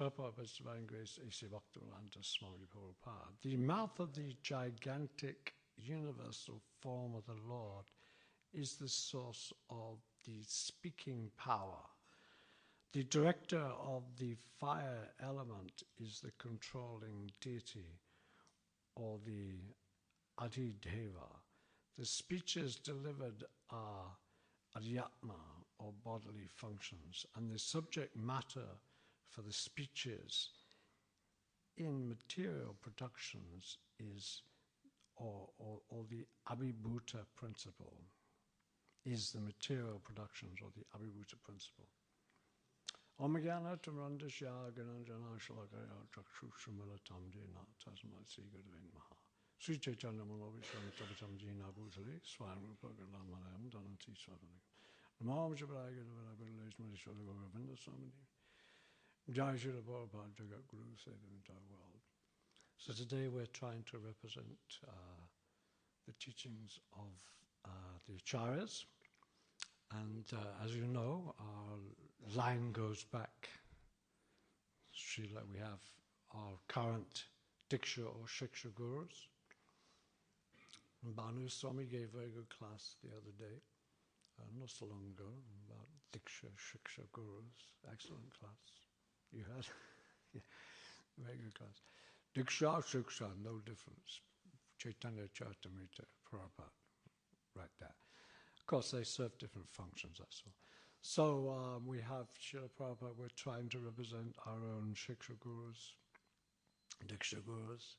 Purport of Divine Grace, A.C. Bhaktivedanta Swami Prabhupada. The mouth of the gigantic universal form of the Lord is the source of the speaking power. The director of the fire element is the controlling deity, or the Adhideva. The speeches delivered are adhyatma, or bodily functions, and the subject matter for the speeches in material productions is, or the abhibhuta principle, is the material productions, or the abhibhuta principle. Om Jnana Tamrandasya Gananjana Shalakaya Chakshushamalatam Jena Tasmat Sri Gurave Namaha. Sri Chaitanya Manoviswami Tapatam Jena Bhutale Swami Pragalamayam Dhananti Swadhanik. Namo Jabraya Gurave Madhishwara Govinda Swami. Jai Shri Prabhupada Jagat Guru say the entire world. So today we're trying to represent the teachings of the Acharyas. And as you know, our line goes back. We have our current Diksha or Shiksha Gurus. Bhanu Swami gave a very good class the other day, not so long ago, about Diksha, Shiksha Gurus. Excellent class. You had? Yeah, very good class. Diksha, Shiksha, no difference. Chaitanya Charitamrita, Prabhupada, right there. Of course, they serve different functions, that's all. So we have Srila Prabhupada, we're trying to represent our own Shiksha Gurus, Diksha Gurus,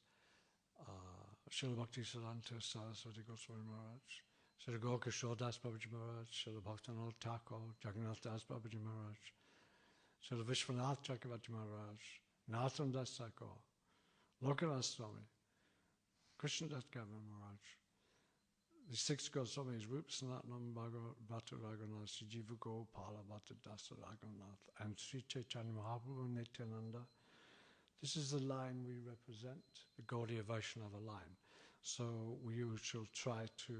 Srila Bhakti Siddhanta Saraswati Goswami Maharaj, Srila Gaurkishore Das Babaji Maharaj, Srila Bhaktivinoda Thakur, Jagannath Das Babaji Maharaj, Srila Vishwanath Chakravarti Maharaj, Narottam Das Thakur, Lokanath Swami, Krishnadas Gavin Maharaj, the six Goswamis, Rup Sanatnam Bhatta Raghunath, Sri Jiva Gopala Bhatta Dasa Raghunath, and Sri Chaitanya Mahaprabhu Nityananda. This is the line we represent, the Gaudiya Vaishnava line. So we shall try to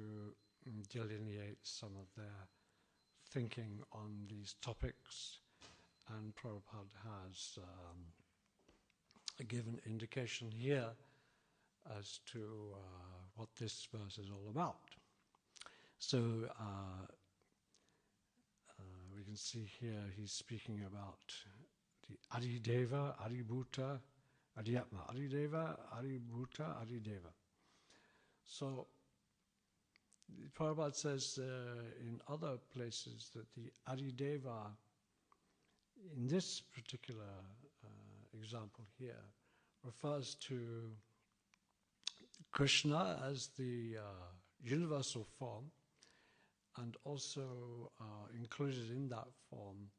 delineate some of their thinking on these topics, and Prabhupada has a given indication here as to what this verse is all about. So we can see here he's speaking about the Adhideva, Adhibhuta, Adhyatma. Adhideva, Adhibhuta, Adhideva. So Prabhupada says in other places that the Adhideva, in this particular example here, refers to Krishna as the universal form, and also included in that form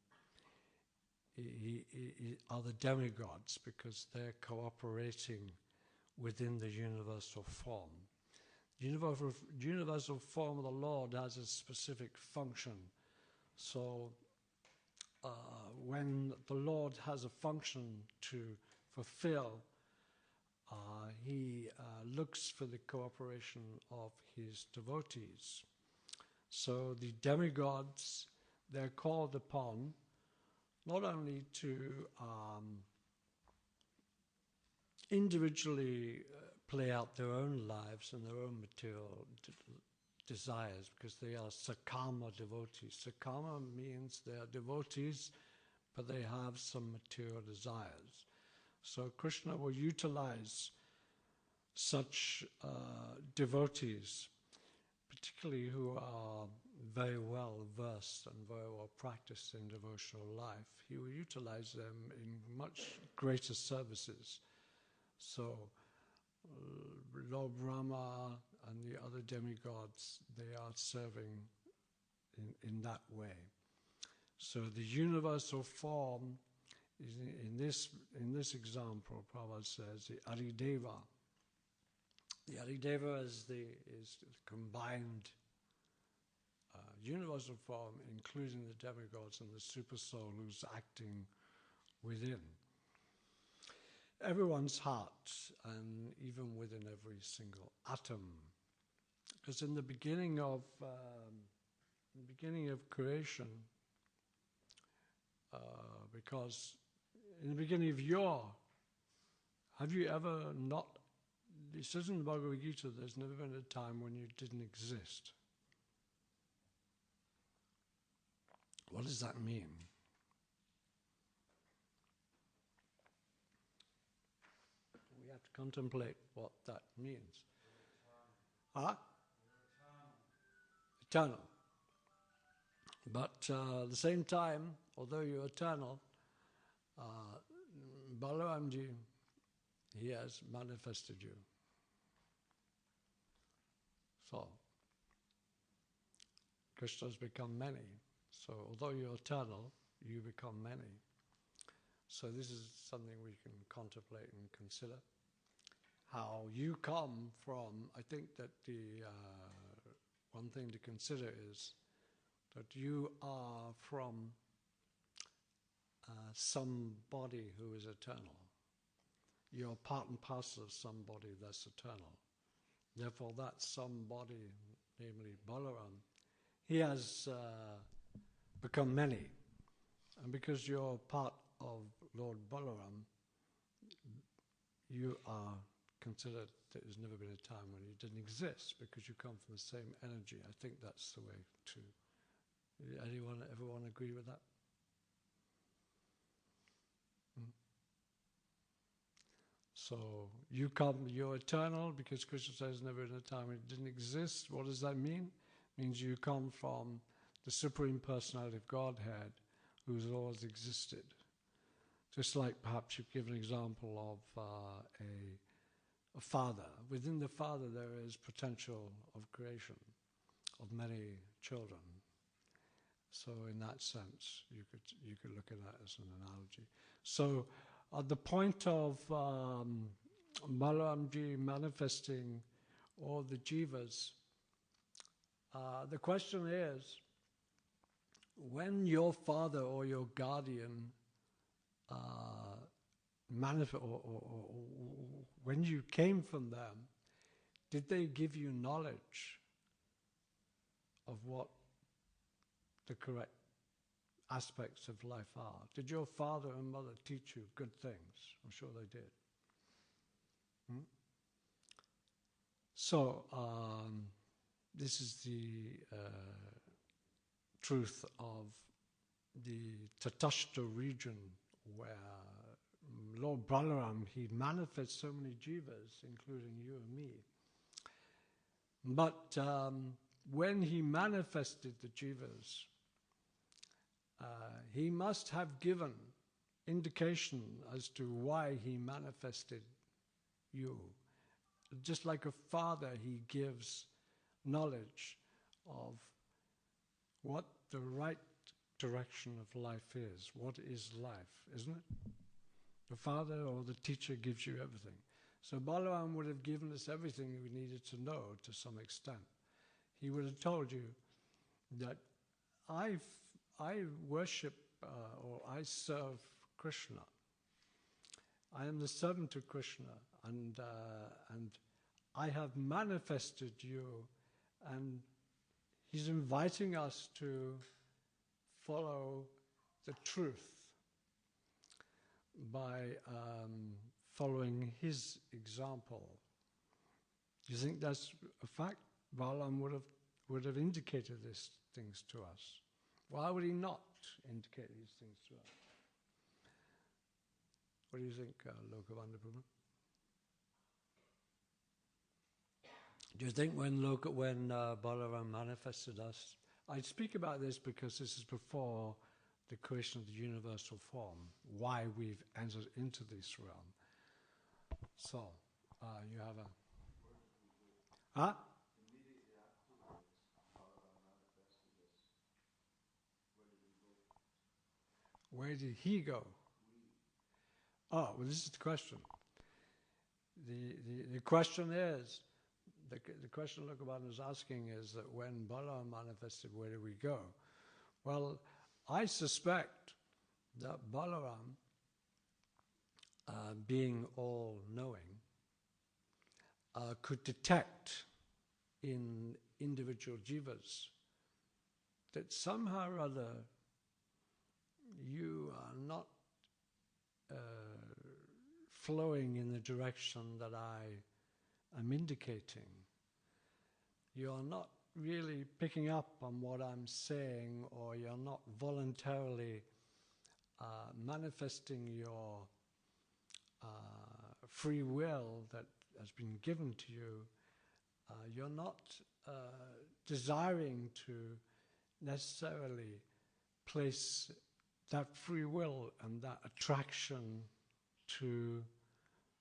are the demigods, because they're cooperating within the universal form. The universal form of the Lord has a specific function. So when the Lord has a function to fulfill, he looks for the cooperation of his devotees. So the demigods, they're called upon not only to individually play out their own lives and their own material desires, because they are sakama devotees. Sakama means they are devotees, but they have some material desires. So Krishna will utilize such devotees, particularly who are very well versed and very well practiced in devotional life. He will utilize them in much greater services. So Lord Brahma and the other demigods, they are serving in that way. So the universal form is in this example, Prabhupada says, the Adhideva. The Adhideva is the combined universal form, including the demigods and the super soul who's acting within everyone's heart, and even within every single atom. Because in the beginning of creation, because in the beginning of have you ever not, it says in the Bhagavad Gita, there's never been a time when you didn't exist. What does that mean? We have to contemplate what that means. Huh? Eternal. But at the same time, although you're eternal, Balaramji, he has manifested you. So, Krishna's become many. So, although you're eternal, you become many. So, this is something we can contemplate and consider. How you come from, I think that the one thing to consider is that you are from somebody who is eternal. You're part and parcel of somebody that's eternal. Therefore, that somebody, namely Balaram, he has become many. And because you're part of Lord Balaram, you are considered, there's never been a time when you didn't exist because you come from the same energy. I think that's the way to. Everyone agree with that? So you're eternal because Krishna says never in a time when it didn't exist. What does that mean? It means you come from the Supreme Personality of Godhead who's always existed. Just like perhaps you give an example of a father. Within the father there is potential of creation of many children. So in that sense, you could look at that as an analogy. So at the point of Balaramji manifesting all the jivas, the question is, when your father or your guardian or when you came from them, did they give you knowledge of what the correct aspects of life are? Did your father and mother teach you good things? I'm sure they did. So, this is the truth of the Tatashta region where Lord Balaram, he manifests so many jivas, including you and me. But when he manifested the jivas, he must have given indication as to why he manifested you. Just like a father, he gives knowledge of what the right direction of life is. What is life, isn't it? The father or the teacher gives you everything. So Balaram would have given us everything we needed to know to some extent. He would have told you that I worship or I serve Krishna. I am the servant of Krishna, and I have manifested you, and he's inviting us to follow the truth by following his example. Do you think that's a fact? Balaram would have indicated these things to us. Why would he not indicate these things to us? What do you think, Lokavanda Prabhu? Do you think when Balaram manifested us, I speak about this because this is before the creation of the universal form, why we've entered into this realm. So, you have a... Huh? Immediately afterwards, Balaram manifested us. Where did he go? Where did he go? Oh, well, this is the question. The question is, the question Lokabana is asking is that when Balaram manifested, where did we go? Well, I suspect that Balaram, being all-knowing, could detect in individual jivas that somehow or other you are not flowing in the direction that I am indicating. You're not really picking up on what I'm saying, or you're not voluntarily manifesting your free will that has been given to you. You're not desiring to necessarily place that free will and that attraction to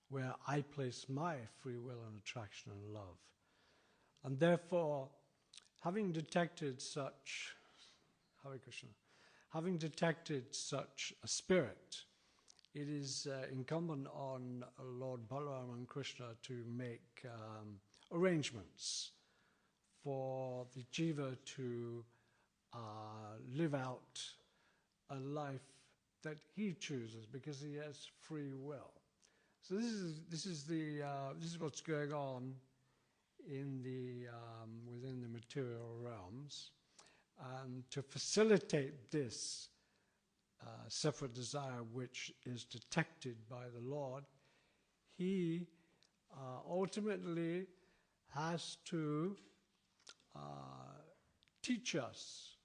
where I place my free will and attraction and love. And therefore, having detected such, Hare Krishna, having detected such a spirit, it is incumbent on Lord Balaram and Krishna to make arrangements for the jiva to live out a life that he chooses, because he has free will. So this is what's going on in the within the material realms, and to facilitate this separate desire which is detected by the Lord, he ultimately has to teach us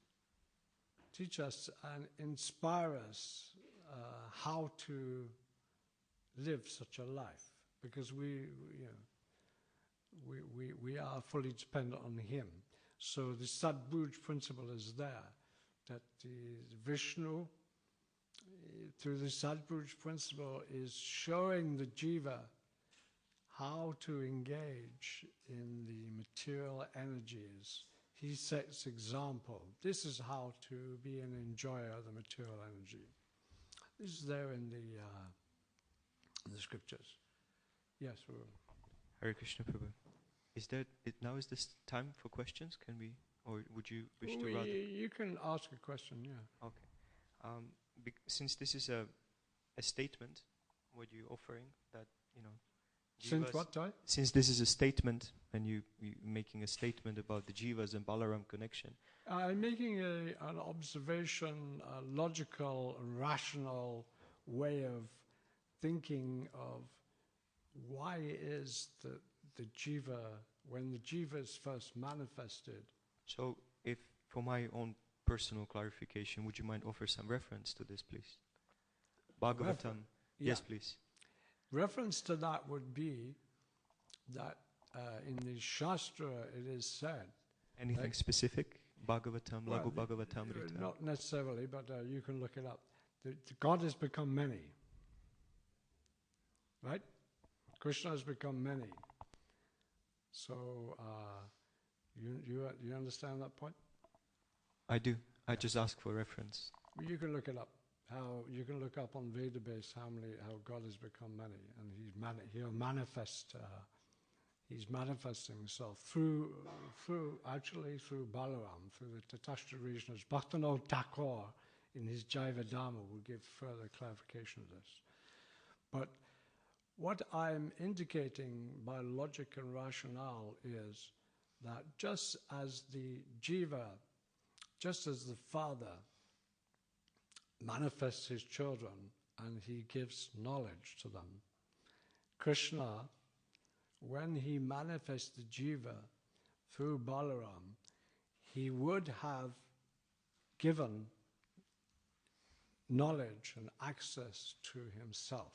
and inspire us how to live such a life, because we are fully dependent on him. So the Sadbhuj principle is there, that the Vishnu, through the Sadbhuj principle, is showing the jiva how to engage in the material energies. He sets example. This is how to be an enjoyer of the material energy. This is there in the scriptures. Yes, Hare Krishna Prabhu. Now is this time for questions? Can we, or would you wish to rather? You can ask a question, yeah. Okay. Since this is a statement, what you're offering, that, Since what time? Since this is a statement, and you're making a statement about the Jivas and Balaram connection. I'm making an observation, a logical, rational way of thinking of why is the jiva, when the jiva is first manifested. So, if for my own personal clarification, would you mind offer some reference to this, please? Bhagavatam. Yes, please. Reference to that would be that in the Shastra it is said. Anything specific? Bhagavatam, Lagu Bhagavatam, Rita? Not necessarily, but you can look it up. The God has become many. Right? Krishna has become many. So, you understand that point? I do. I just ask for reference. You can look it up. How you can look up on Vedabase how God has become many, and he'll manifest. He's manifesting himself through Balaram, through the Tatashta Rishnas. Bhaktivinoda Thakur in his Jaiva Dharma will give further clarification of this. But what I'm indicating by logic and rationale is that just as the jiva, just as the father manifests his children and he gives knowledge to them, Krishna, when he manifests the jiva through Balaram, he would have given knowledge and access to himself.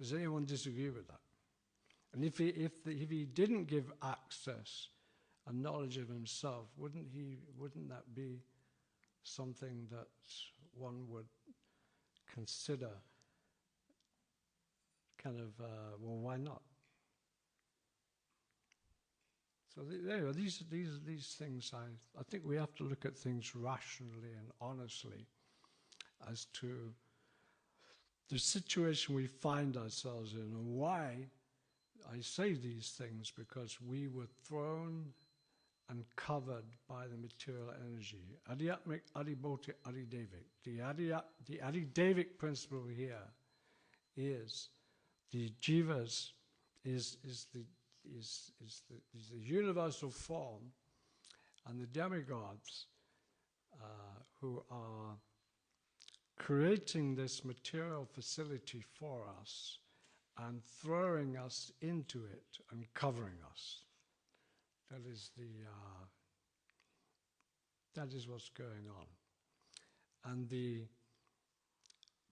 Does anyone disagree with that? And if he didn't give access and knowledge of himself, wouldn't that be something that one would consider kind of, well, why not? So anyway, these things, I think we have to look at things rationally and honestly as to the situation we find ourselves in, and why I say these things, because we were thrown and covered by the material energy. Adhyatmic, Adhibhautik, Adhidevik. The Adhidevic principle here is the jivas is the universal form, and the demigods who are creating this material facility for us and throwing us into it and covering us. That is what's going on. And the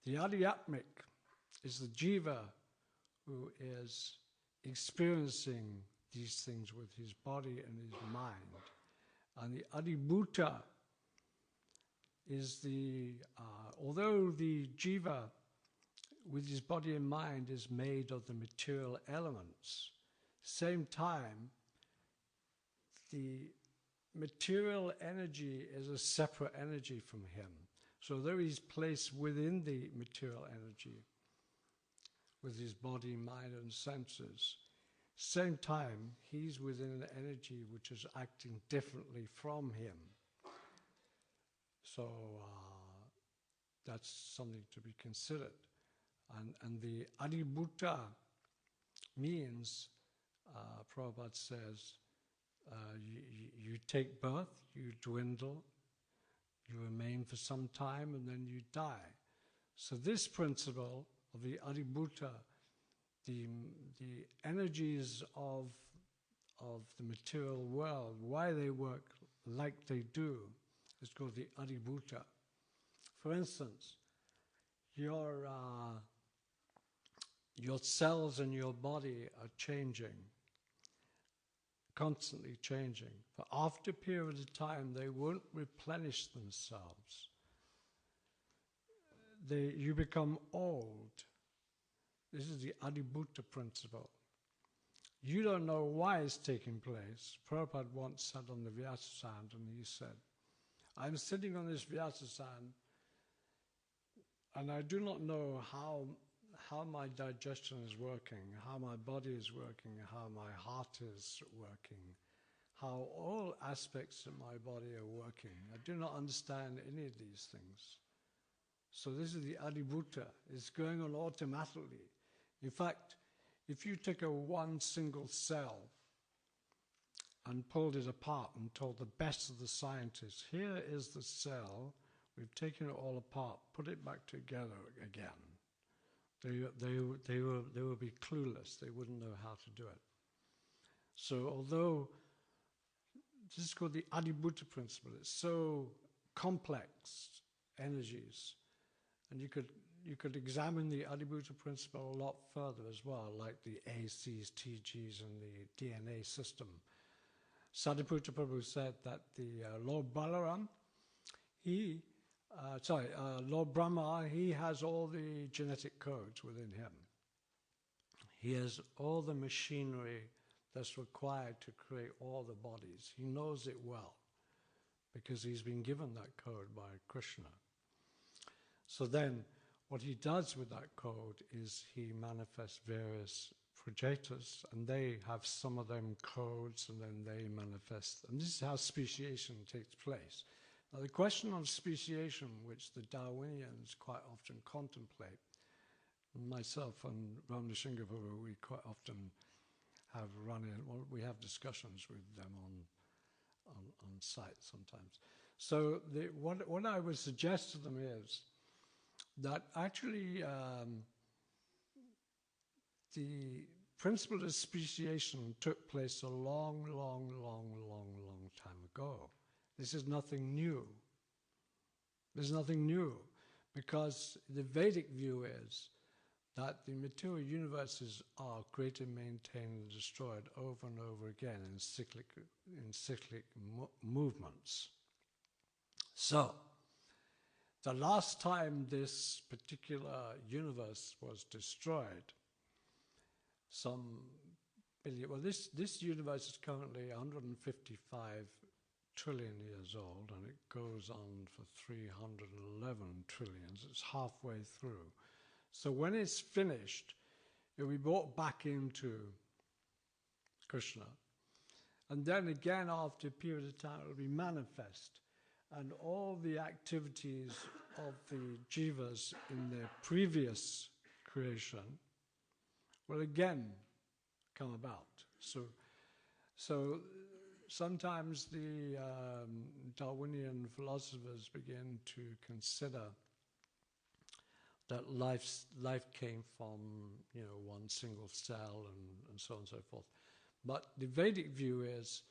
Adhyatmic is the jiva who is experiencing these things with his body and his mind. And the Adhibhuta is although the jiva with his body and mind is made of the material elements, same time, the material energy is a separate energy from him. So though he's placed within the material energy, with his body, mind, and senses, same time, he's within an energy which is acting differently from him. So that's something to be considered. And the Adhibhuta means, Prabhupada says, you take birth, you dwindle, you remain for some time, and then you die. So this principle of the Adhibhuta, the energies of the material world, why they work like they do, is called the Adhibhuta. For instance, your cells in your body are changing, constantly changing. But after a period of time, they won't replenish themselves. You become old. This is the Adhibhuta principle. You don't know why it's taking place. Prabhupada once sat on the Vyasasana and he said, I'm sitting on this Vyasasana and I do not know how my digestion is working, how my body is working, how my heart is working, how all aspects of my body are working. I do not understand any of these things. So this is the Adhibhuta. It's going on automatically. In fact, if you took one single cell and pulled it apart and told the best of the scientists, here is the cell, we've taken it all apart, put it back together again, they will be clueless. They wouldn't know how to do it. So although this is called the Adhibhuta principle, it's so complex energies, and you could examine the Adhibhuta principle a lot further as well, like the ACs, TGs, and the DNA system. Sariputta Prabhu said that the Lord Balaram, Lord Brahma, he has all the genetic codes within him. He has all the machinery that's required to create all the bodies. He knows it well because he's been given that code by Krishna. So then what he does with that code is he manifests various projetas, and they have some of them codes, and then they manifest. And this is how speciation takes place. Now the question on speciation, which the Darwinians quite often contemplate, myself and Ramnasingha Prabhu, we quite often have we have discussions with them on site sometimes. So what I would suggest to them is that actually the principle of speciation took place a long time ago. This is nothing new. There's nothing new, because the Vedic view is that the material universes are created, maintained, and destroyed over and over again in cyclic movements. So, the last time this particular universe was destroyed, this universe is currently 155 trillion years old, and it goes on for 311 trillions. It's halfway through. So when it's finished, it will be brought back into Krishna. And then again, after a period of time, it will be manifest. And all the activities of the jivas in their previous creation will again come about. So sometimes the Darwinian philosophers begin to consider that life came from, one single cell and so on and so forth. But the Vedic view is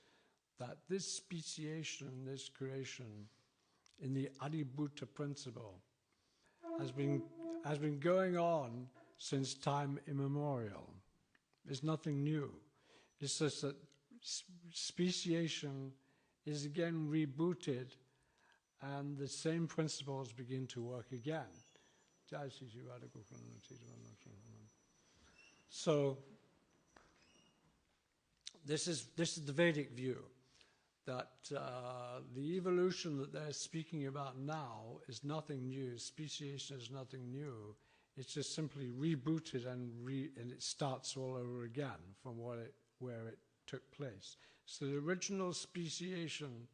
that this speciation, this creation, in the Adibhuta principle, has been going on since time immemorial. It's nothing new. It's just that speciation is again rebooted, and the same principles begin to work again. So this is the Vedic view, that the evolution that they're speaking about now is nothing new. Speciation is nothing new. It's just simply rebooted and it starts all over again from where it took place. So the original speciation,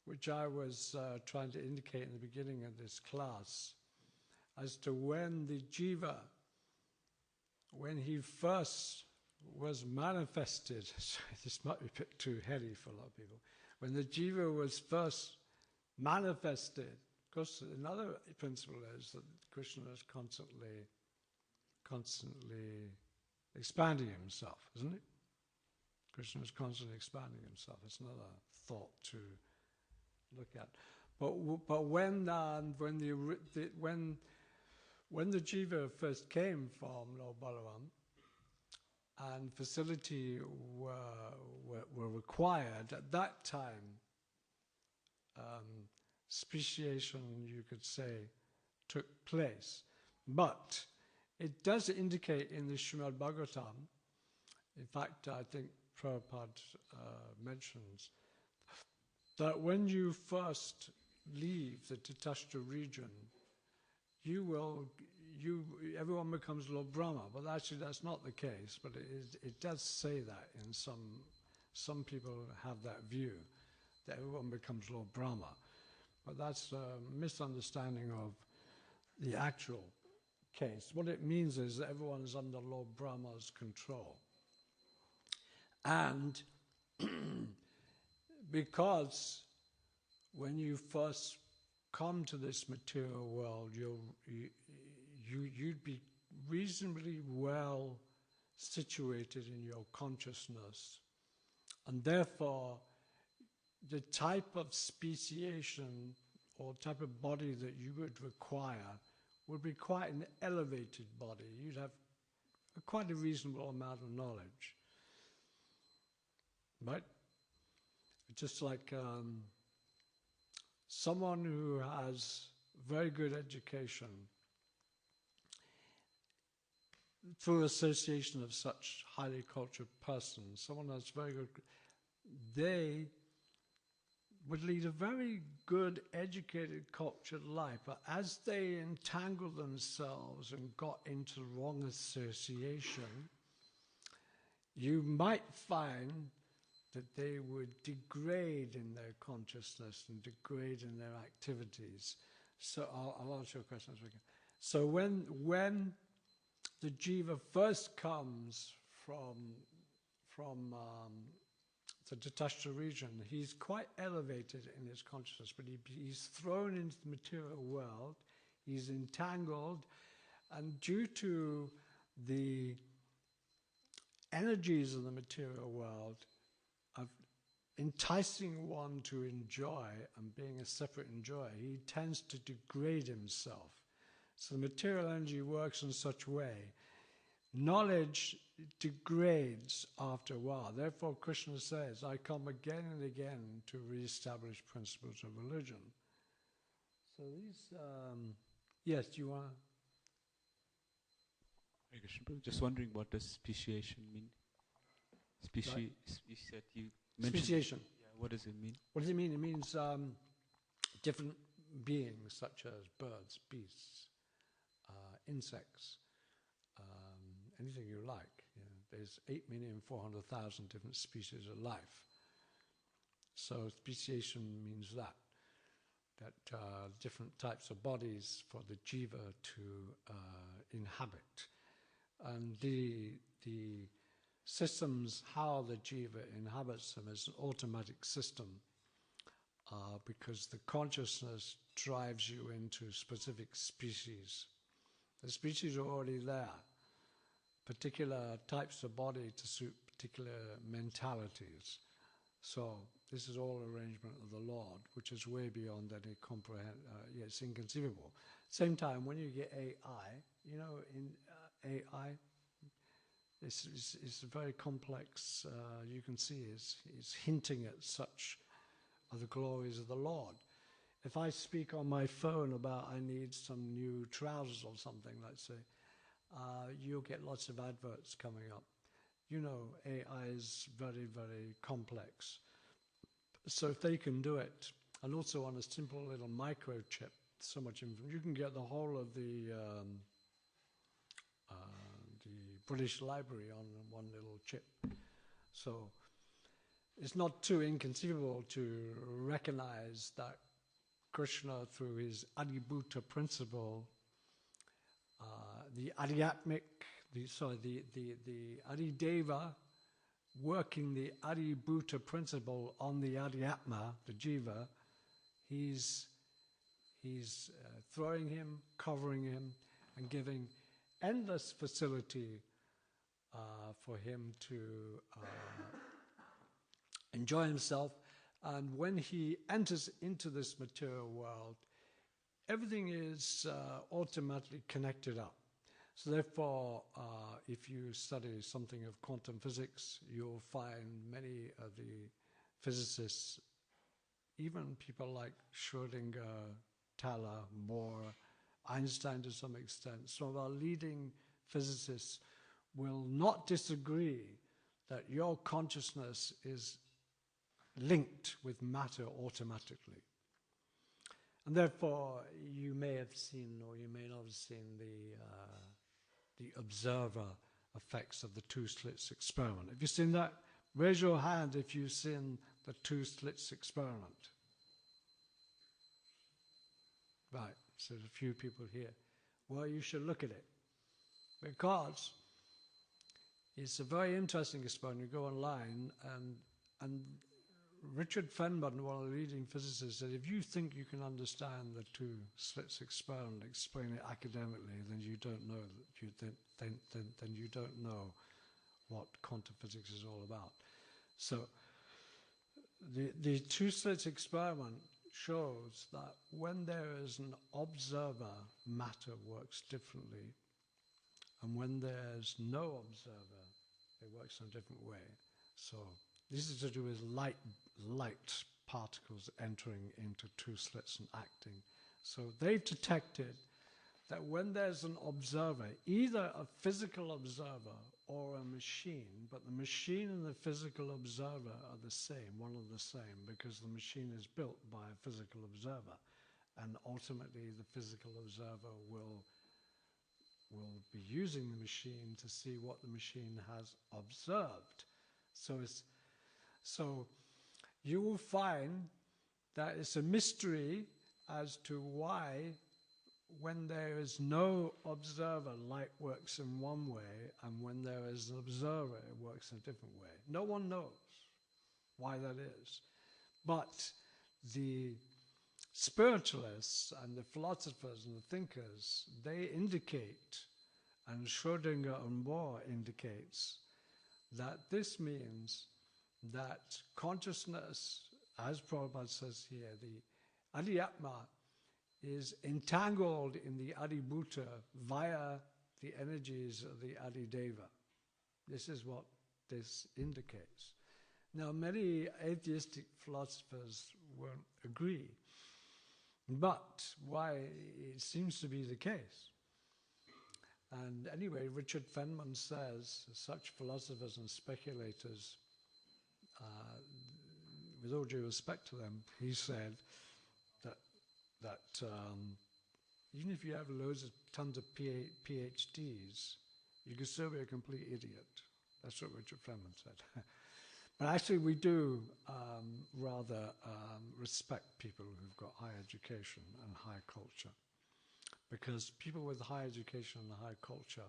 which I was trying to indicate in the beginning of this class, as to when the jiva, when he first was manifested, this might be a bit too heady for a lot of people, when the jiva was first manifested, of course another principle is that Krishna is constantly expanding himself, isn't it? Krishna is constantly expanding himself. It's another thought to look at. But when the jiva first came from Lord Balaram, and facility were required at that time, speciation, you could say, took place. But it does indicate in the Srimad Bhagavatam, in fact, I think Prabhupada mentions, that when you first leave the Tatastha region, everyone becomes Lord Brahma. But actually that's not the case, but it does say that in some people have that view, that everyone becomes Lord Brahma. But that's a misunderstanding of the actual case. What it means is that everyone is under Lord Brahma's control. And because when you first come to this material world, you'd be reasonably well situated in your consciousness, and therefore the type of speciation or type of body that you would require would be quite an elevated body. You'd have quite a reasonable amount of knowledge, right? Just like someone who has very good education, through association of such highly cultured persons, someone that's very good, they would lead a very good, educated, cultured life. But as they entangled themselves and got into wrong association, you might find that they would degrade in their consciousness and degrade in their activities. So I'll answer your question as we can. So when the jiva first comes from the Tatastha region, he's quite elevated in his consciousness, but he's thrown into the material world, he's entangled, and due to the energies of the material world of enticing one to enjoy and being a separate enjoyer, he tends to degrade himself. So the material energy works in such a way. Knowledge degrades after a while. Therefore, Krishna says, I come again and again to re-establish principles of religion. So these, yes, do you want to? Hare Krishna, just wondering, what does speciation mean? Right. You said you mentioned. Speciation. Yeah, what does it mean? What does it mean? It means different beings, such as birds, beasts, insects, anything you like. There's 8,400,000 different species of life. So speciation means that different types of bodies for the jiva to inhabit. And the systems, how the jiva inhabits them, is an automatic system, because the consciousness drives you into specific species The species are already there. Particular types of body to suit particular mentalities. So this is all arrangement of the Lord, which is way beyond any comprehend. It's inconceivable. Same time, when you get AI, you know, in AI, it's very complex. You can see it's hinting at such of the glories of the Lord. If I speak on my phone about I need some new trousers or something, let's say, you'll get lots of adverts coming up. You know, AI is very, very complex. So if they can do it, and also on a simple little microchip, so much information, you can get the whole of the British Library on one little chip. So it's not too inconceivable to recognize that Krishna, through his Adibhuta principle, the Adhyatmic, the Adideva, working the Adibhuta principle on the Adhyatma, the Jiva, he's throwing him, covering him, and giving endless facility for him to enjoy himself. And when he enters into this material world, everything is automatically connected up. So therefore, if you study something of quantum physics, you'll find many of the physicists, even people like Schrödinger, Thaler, Bohr, Einstein to some extent, some of our leading physicists will not disagree that your consciousness is linked with matter automatically. And therefore, you may have seen, or you may not have seen, the observer effects of the two slits experiment. Have you seen that? Raise your hand if you've seen the two slits experiment. Right, so there's a few people here. Well, you should look at it, because it's a very interesting experiment. You go online, and Richard Feynman, one of the leading physicists, said, if you think you can understand the two slits experiment, explain it academically, then you don't know then you don't know what quantum physics is all about. So the two slits experiment shows that when there is an observer, matter works differently, and when there's no observer, it works in a different way. So this is to do with light particles entering into two slits and acting. So they've detected that when there's an observer, either a physical observer or a machine, but the machine and the physical observer are the same, one and the same, because the machine is built by a physical observer, and ultimately the physical observer will be using the machine to see what the machine has observed. So you will find that it's a mystery as to why, when there is no observer, light works in one way, and when there is an observer, it works in a different way. No one knows why that is. But the spiritualists and the philosophers and the thinkers, they indicate, and Schrödinger and Bohr indicates, that this means that consciousness, as Prabhupada says here, the Adhyatma is entangled in the Adibhuta via the energies of the Adideva. This is what this indicates. Now, many atheistic philosophers won't agree, but why it seems to be the case. And anyway, Richard Feynman says such philosophers and speculators, with all due respect to them, he said that even if you have tons of PhDs, you can still be a complete idiot. That's what Richard Feynman said. But actually we do rather respect people who've got high education and high culture. Because people with high education and high culture,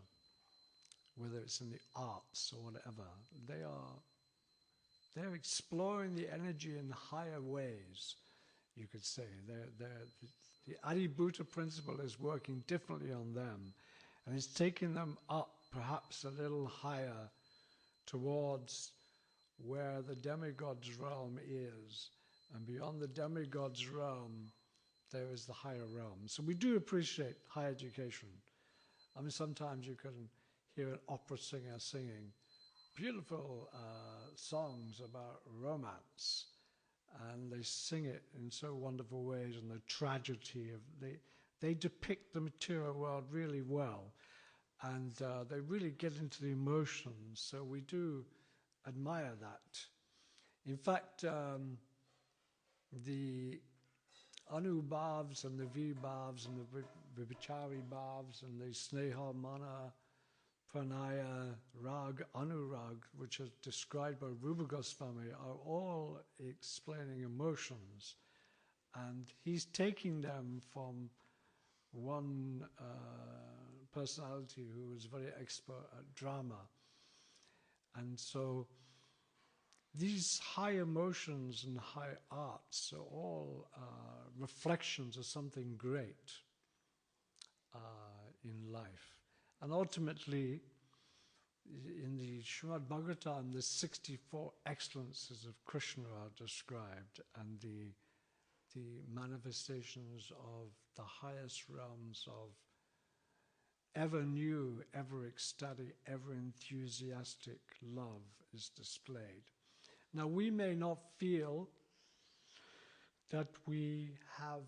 whether it's in the arts or whatever, they're exploring the energy in higher ways, you could say. The Adibhuta principle is working differently on them, And it's taking them up perhaps a little higher towards where the demigod's realm is. And beyond the demigod's realm, there is the higher realm. So we do appreciate higher education. I mean, sometimes you can hear an opera singer singing beautiful songs about romance, and they sing it in so wonderful ways, and the tragedy of they depict the material world really well, and they really get into the emotions. So we do admire that. In fact, the Anubhavs and the Vibhavs and the Vichari Bhavs and the Sneha Mana Pranaya Rag Anurag, which is described by Rupa Goswami, are all explaining emotions. And he's taking them from one personality who was very expert at drama. And so these high emotions and high arts are all reflections of something great in life. And ultimately, in the Srimad Bhagavatam, the 64 excellences of Krishna are described, and the manifestations of the highest realms of ever new, ever ecstatic, ever enthusiastic love is displayed. Now, we may not feel that we have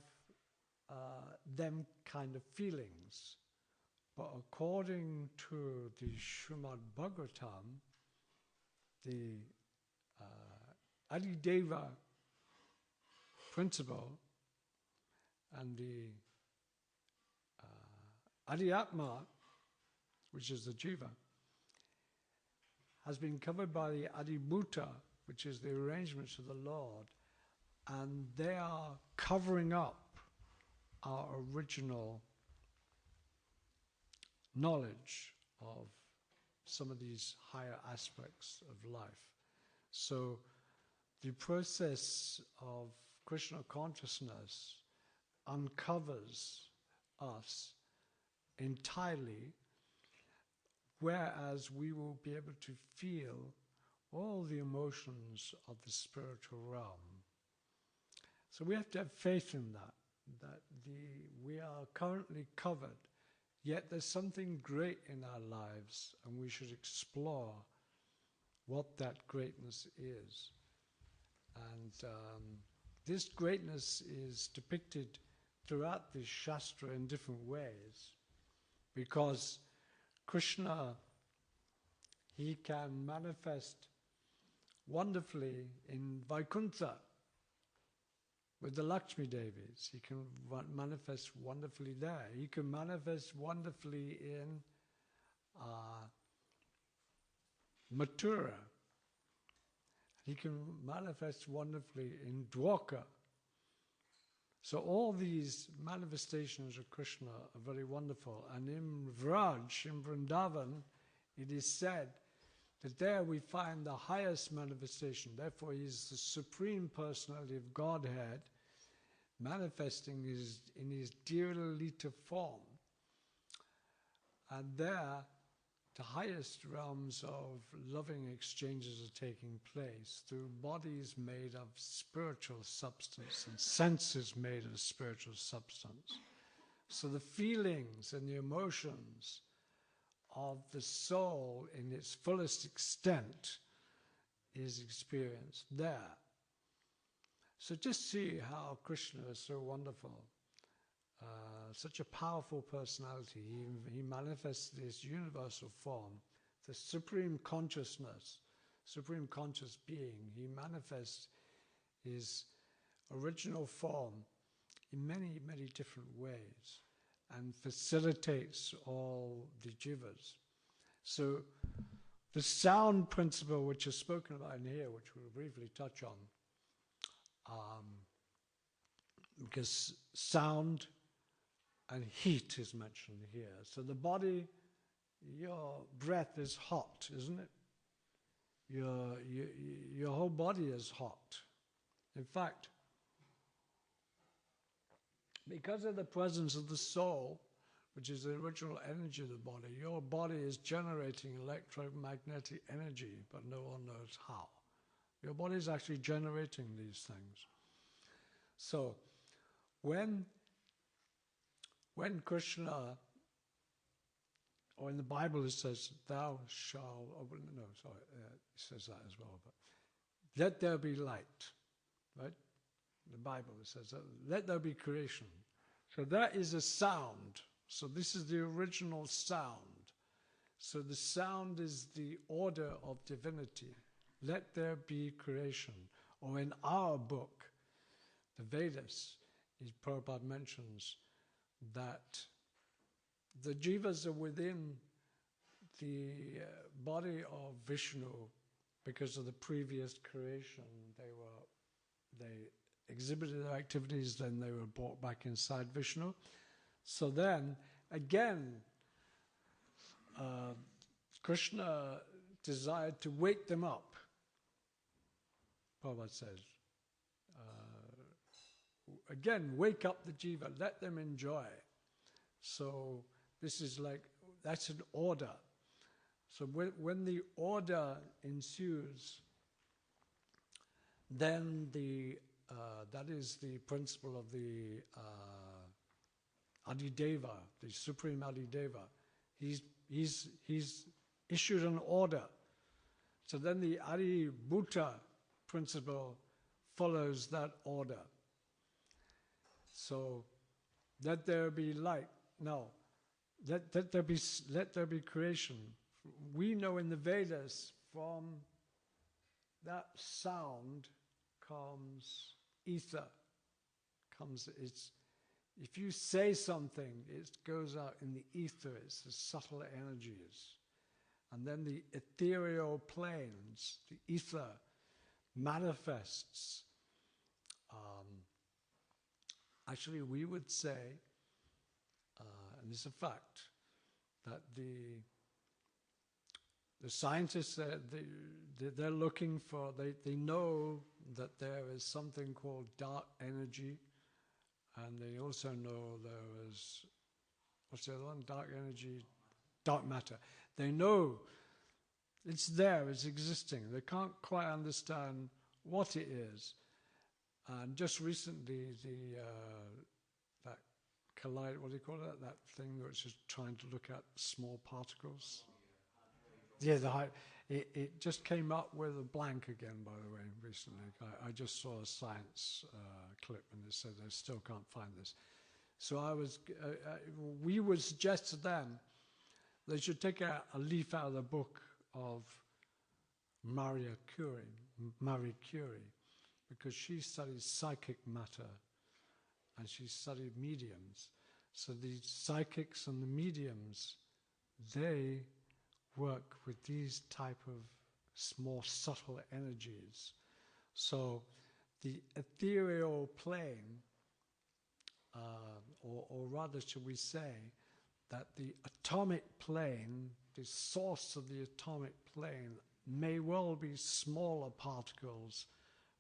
them kind of feelings, but according to the Srimad Bhagavatam, the Adideva principle and the Adhyatma, which is the Jiva, has been covered by the Adibhuta, which is the arrangements of the Lord, and they are covering up our original knowledge of some of these higher aspects of life. So the process of Krishna consciousness uncovers us entirely, whereas we will be able to feel all the emotions of the spiritual realm. So we have to have faith in that we are currently covered, yet there's something great in our lives, and we should explore what that greatness is. And this greatness is depicted throughout the Shastra in different ways, because Krishna, he can manifest wonderfully in Vaikuntha with the Lakshmi Devis. He can manifest wonderfully there. He can manifest wonderfully in Mathura. He can manifest wonderfully in Dwarka. So all these manifestations of Krishna are very wonderful. And in Vraj, in Vrindavan, it is said that there we find the highest manifestation. Therefore, he is the Supreme Personality of Godhead, manifesting in his dear Lalita form. And there, the highest realms of loving exchanges are taking place through bodies made of spiritual substance and senses made of spiritual substance. So the feelings and the emotions of the soul in its fullest extent is experienced there. So just see how Krishna is so wonderful, such a powerful personality. He manifests this universal form, the supreme consciousness, supreme conscious being. He manifests his original form in many, many different ways and facilitates all the jivas. So the sound principle, which is spoken about in here, which we'll briefly touch on, because sound and heat is mentioned here. So the body, your breath is hot, isn't it? Your whole body is hot. In fact, because of the presence of the soul, which is the original energy of the body. Your body is generating electromagnetic energy, but no one knows how. Your body is actually generating these things. So, when Krishna, or in the Bible it says, thou shalt, no, sorry, it says that as well, but let there be light, right? The Bible says, let there be creation. So that is a sound. So this is the original sound. So the sound is the order of divinity. Let there be creation. Or in our book, the Vedas, Prabhupada mentions that the jivas are within the body of Vishnu because of the previous creation. They exhibited their activities, then they were brought back inside Vishnu. So then, again, Krishna desired to wake them up. Prabhupada says, again, wake up the jiva, let them enjoy. So this is like, that's an order. So when the order ensues, then that is the principle of the Adideva, the Supreme Adideva. He's issued an order. So then the Adibhuta principle follows that order. So let there be light. No, let there be creation. We know in the Vedas from that sound comes ether. If you say something, it goes out in the ether. It's the subtle energies, and then the ethereal planes, the ether, manifests. Actually, we would say, and it's a fact, that the scientists, they're looking for, they know that there is something called dark energy, and they also know there is, what's the other one? Dark energy, dark matter. They know it's there, it's existing. They can't quite understand what it is. And just recently, that collide, what do you call it? That thing which is trying to look at small particles. Yeah, it just came up with a blank again, by the way, recently. I just saw a science clip and it said they still can't find this. So we would suggest to them they should take a leaf out of the book of Marie Curie, because she studied psychic matter and she studied mediums. So the psychics and the mediums, they work with these type of more subtle energies. So the ethereal plane, or rather should we say, that the atomic plane, the source of the atomic plane, may well be smaller particles,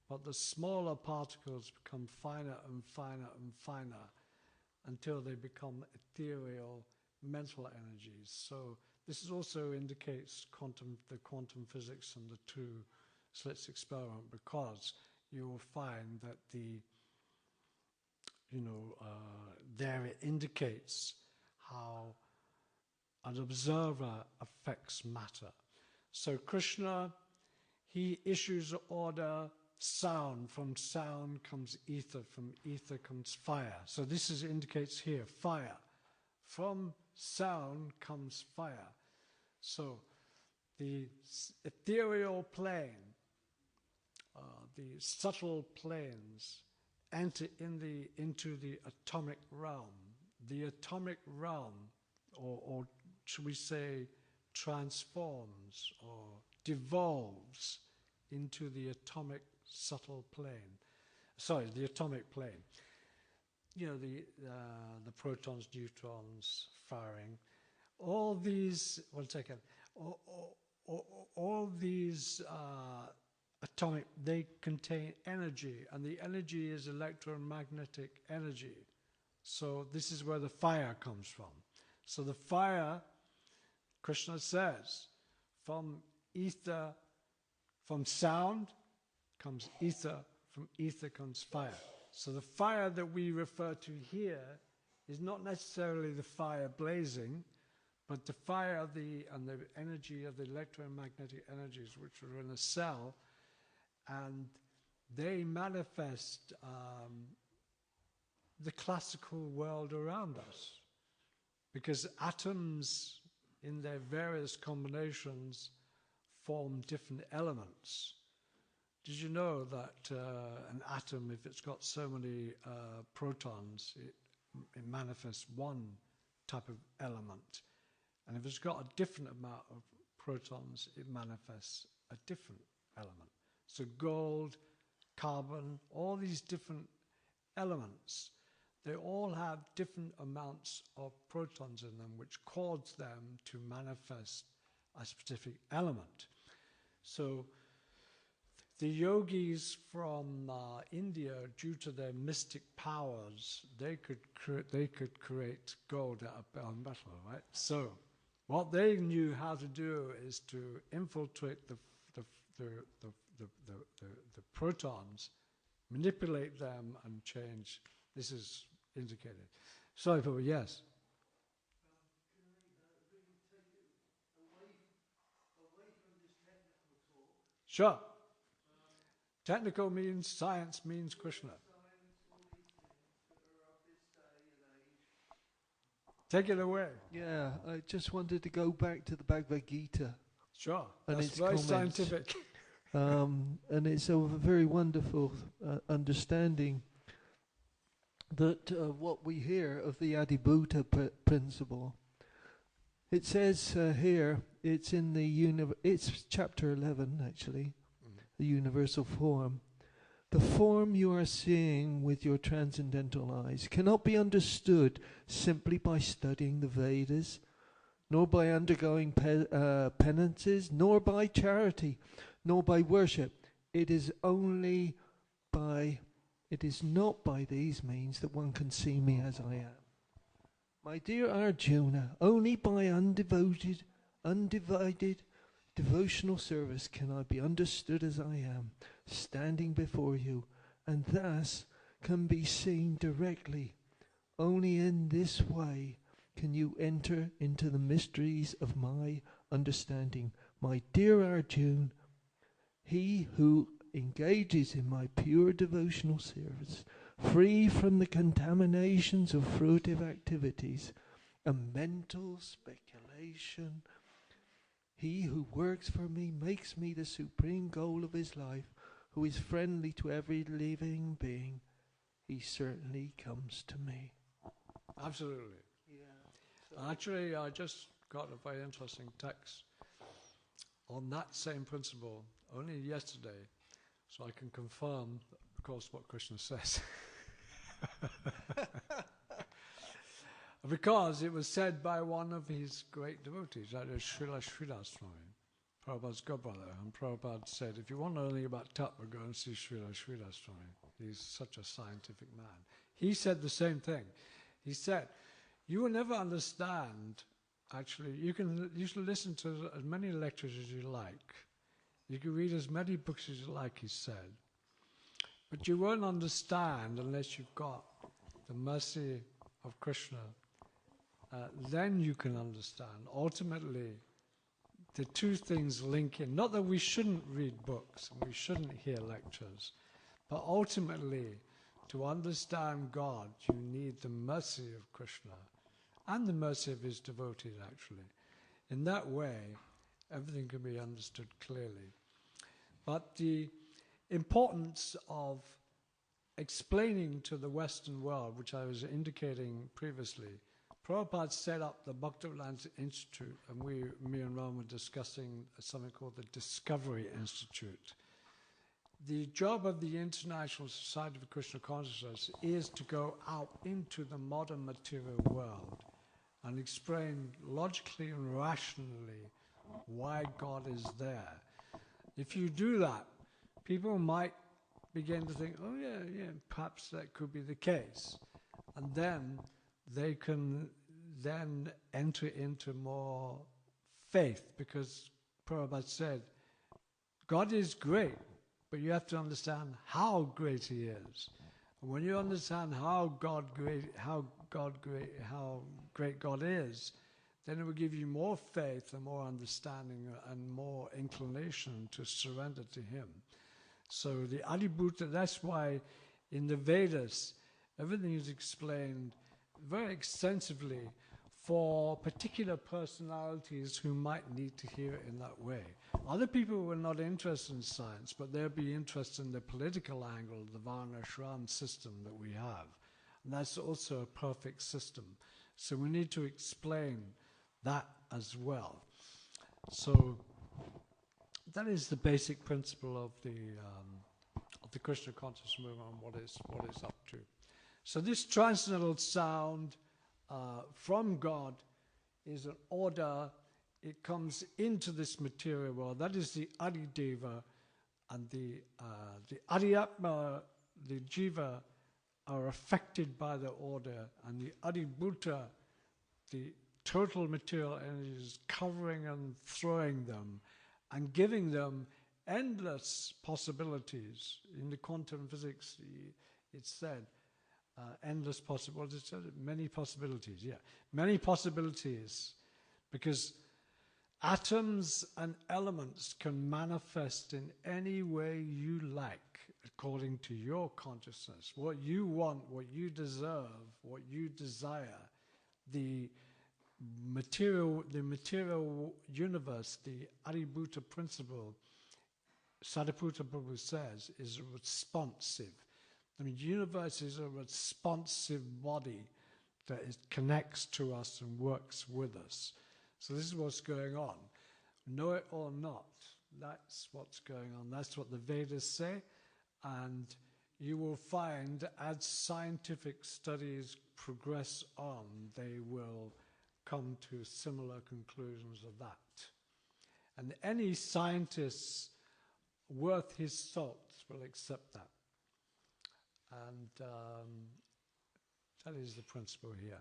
but the smaller particles become finer and finer and finer until they become ethereal mental energies. So this also indicates the quantum physics and the two slits experiment, because you will find that there it indicates how an observer affects matter. So Krishna, he issues an order, sound, from sound comes ether, from ether comes fire. So this indicates here, fire. From sound comes fire. So the ethereal plane, the subtle planes, enter into the atomic realm. The atomic realm, or should we say, transforms or devolves into the atomic subtle plane. Sorry, the atomic plane. You know, the protons, neutrons firing. All these, one second, all these atomic, they contain energy, and the energy is electromagnetic energy. So this is where the fire comes from. So the fire, Krishna says, from ether, from sound comes ether, from ether comes fire. So the fire that we refer to here is not necessarily the fire blazing, but the fire of the energy of the electromagnetic energies which are in a cell, and they manifest the classical world around us. Because atoms in their various combinations form different elements. Did you know that an atom, if it's got so many protons, it manifests one type of element? And if it's got a different amount of protons, it manifests a different element. So gold, carbon, all these different elements, they all have different amounts of protons in them, which cause them to manifest a specific element. So the yogis from India, due to their mystic powers, they could create gold out of metal, right? So what they knew how to do is to infiltrate the protons, manipulate them, and change. This is indicated. Sorry, Papa, yes? Can I take it away from this technical talk? Sure. Technical means science, means Krishna. Science, all these things that are of this day and age. Take it away. Yeah, I just wanted to go back to the Bhagavad Gita. Sure. And That's its very comments. scientific. And it's of a very wonderful understanding that what we hear of the Adibhuta principle. It says here, it's in the it's chapter 11 actually, the universal form. The form you are seeing with your transcendental eyes cannot be understood simply by studying the Vedas, nor by undergoing penances, nor by charity, nor by worship. It is not by these means that one can see me as I am. My dear Arjuna, only by undivided devotional service can I be understood as I am, standing before you, and thus can be seen directly. Only in this way can you enter into the mysteries of my understanding. My dear Arjuna, he who engages in my pure devotional service, free from the contaminations of fruitive activities and mental speculation, he who works for me makes me the supreme goal of his life, who is friendly to every living being, he certainly comes to me. Absolutely. Yeah. Actually, I just got a very interesting text on that same principle only yesterday, so I can confirm, of course, what Krishna says. Because it was said by one of his great devotees, that is Srila Sridhar Swami, Prabhupada's godbrother. And Prabhupada said, if you want to know anything about Tattva, go and see Srila Sridhar Swami. He's such a scientific man. He said the same thing. He said, you will never understand, actually, you should listen to as many lectures as you like. You can read as many books as you like, he said. But you won't understand unless you've got the mercy of Krishna. Then you can understand. Ultimately, the two things link in. Not that we shouldn't read books and we shouldn't hear lectures, but ultimately, to understand God, you need the mercy of Krishna and the mercy of his devotees, actually. In that way, everything can be understood clearly. But the importance of explaining to the Western world, which I was indicating previously, Prabhupada set up the Bhaktivedanta Institute, and me and Ram were discussing something called the Discovery Institute. The job of the International Society for Krishna Consciousness is to go out into the modern material world and explain logically and rationally why God is there. If you do that, people might begin to think, oh yeah, perhaps that could be the case. And then they can then enter into more faith, because Prabhupada said, God is great, but you have to understand how great He is. And when you understand how great God is, then it will give you more faith and more understanding and more inclination to surrender to Him. So the Adibhuta, that's why in the Vedas, everything is explained very extensively for particular personalities who might need to hear it in that way. Other people were not interested in science, but they'll be interested in the political angle of the Varna Ashram system that we have. And that's also a perfect system. So we need to explain that as well. So that is the basic principle of the Krishna conscious movement and what is up to. So this transcendental sound from God is an order. It comes into this material world. That is the Adideva, and the Adiyatma, the Jiva, are affected by the order, and the Adibhuta, the total material energy, is covering and throwing them and giving them endless possibilities. In the quantum physics, it's said, endless possibilities, many possibilities, many possibilities, because atoms and elements can manifest in any way you like, according to your consciousness. What you want, what you deserve, what you desire. The material universe, the Adibhuta principle, Sariputta Prabhu says, is responsive. I mean, the universe is a responsive body that connects to us and works with us. So this is what's going on. Know it or not, that's what's going on. That's what the Vedas say. And you will find as scientific studies progress on, they will come to similar conclusions of that. And any scientist worth his salt will accept that. And that is the principle here.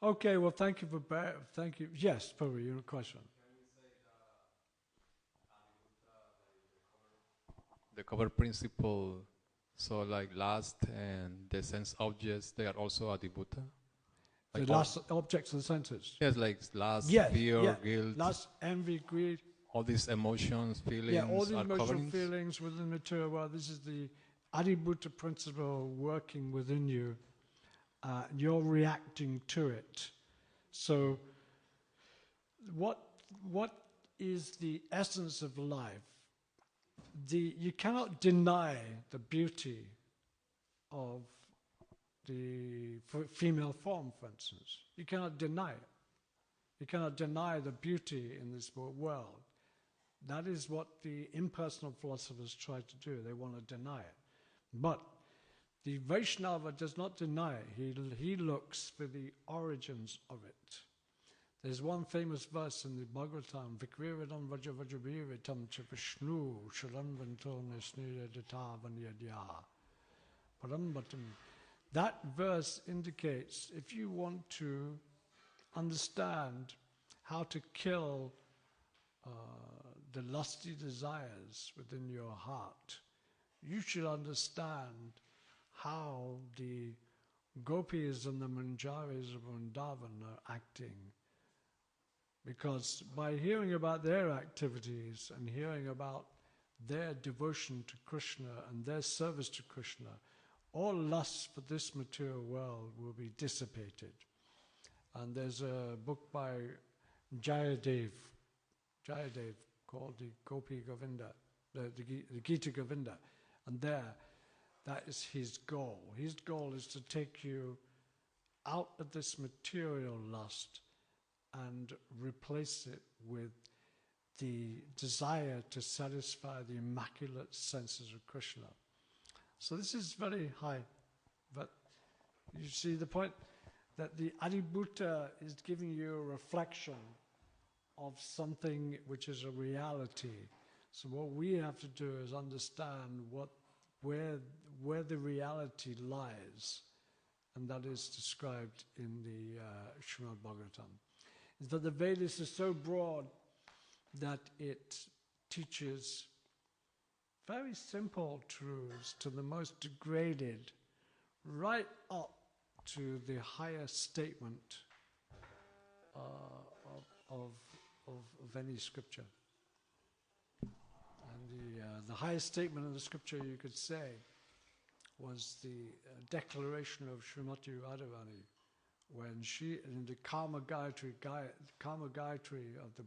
Okay, well, thank you. Yes, probably your question. Can we say the cover principle, so like lust and the sense objects, they are also Adibhuta? Like The last objects of the senses. Yes, like lust, Yes, fear, guilt. Lust, envy, greed. All these emotions, feelings All these are emotional coverings? feelings within the material world. This is the Adibhuta principle working within you. You're reacting to it. So what is the essence of life? You cannot deny the beauty of the female form, for instance. You cannot deny it. You cannot deny the beauty in this world. That is what the impersonal philosophers try to do. They want to deny it. But the Vaishnava does not deny it. He looks for the origins of it. There's one famous verse in the Bhagavatam, Vikriridam Vajavajaviritam cha Vishnu Sharanvanto Nisnidata Vanyadya Parambatam. That verse indicates if you want to understand how to kill the lusty desires within your heart, you should understand how the gopis and the manjaris of Vrindavan are acting. Because by hearing about their activities and hearing about their devotion to Krishna and their service to Krishna, all lust for this material world will be dissipated. And there's a book by Jayadev called the Gopi Govinda, the Gita Govinda. And that is his goal. His goal is to take you out of this material lust and replace it with the desire to satisfy the immaculate senses of Krishna. So this is very high. But you see the point that the Adibhuta is giving you a reflection of something which is a reality. So what we have to do is understand where the reality lies, and that is described in the Srimad Bhagavatam, is that the Vedas is so broad that it teaches very simple truths to the most degraded, right up to the highest statement of any scripture. And the highest statement of the scripture, you could say, was the declaration of Srimati Radharani, when she, in the Karma Gayatri of the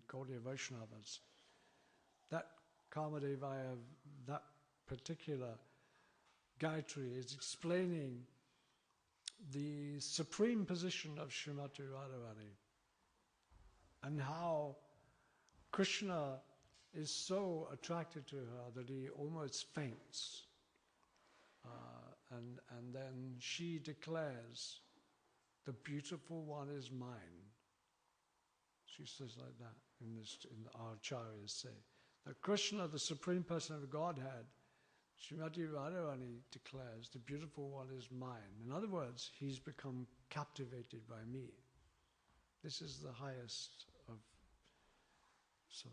Gaudiya Vaishnavas, that Karma Devaya, that particular Gayatri is explaining the supreme position of Srimati Radharani and how Krishna is so attracted to her that he almost faints. And then she declares, "The beautiful one is mine." She says like that in our acharyas say. That Krishna, the Supreme Person of Godhead, Srimati Radharani declares, "The beautiful one is mine." In other words, he's become captivated by me. This is the highest of... So,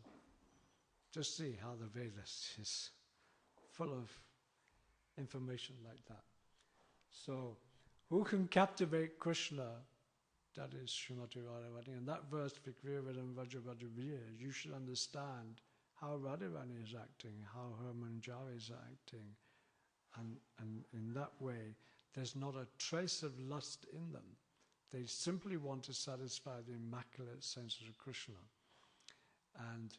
just see how the Vedas is full of information like that. So, who can captivate Krishna? That is Srimati Radharani. And that verse, Vikriyavedam Vajravajraviya, you should understand how Radharani is acting, how her manjaris are acting. And in that way, there's not a trace of lust in them. They simply want to satisfy the immaculate senses of Krishna. And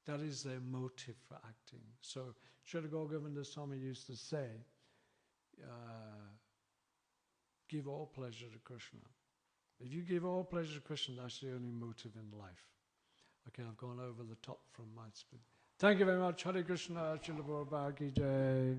that is their motive for acting. So, Srila Gaura Govinda Swami used to say, give all pleasure to Krishna. If you give all pleasure to Krishna, that's the only motive in life. Okay, I've gone over the top from my speed. Thank you very much. Hare Krishna, Srila Prabhupada ki jai.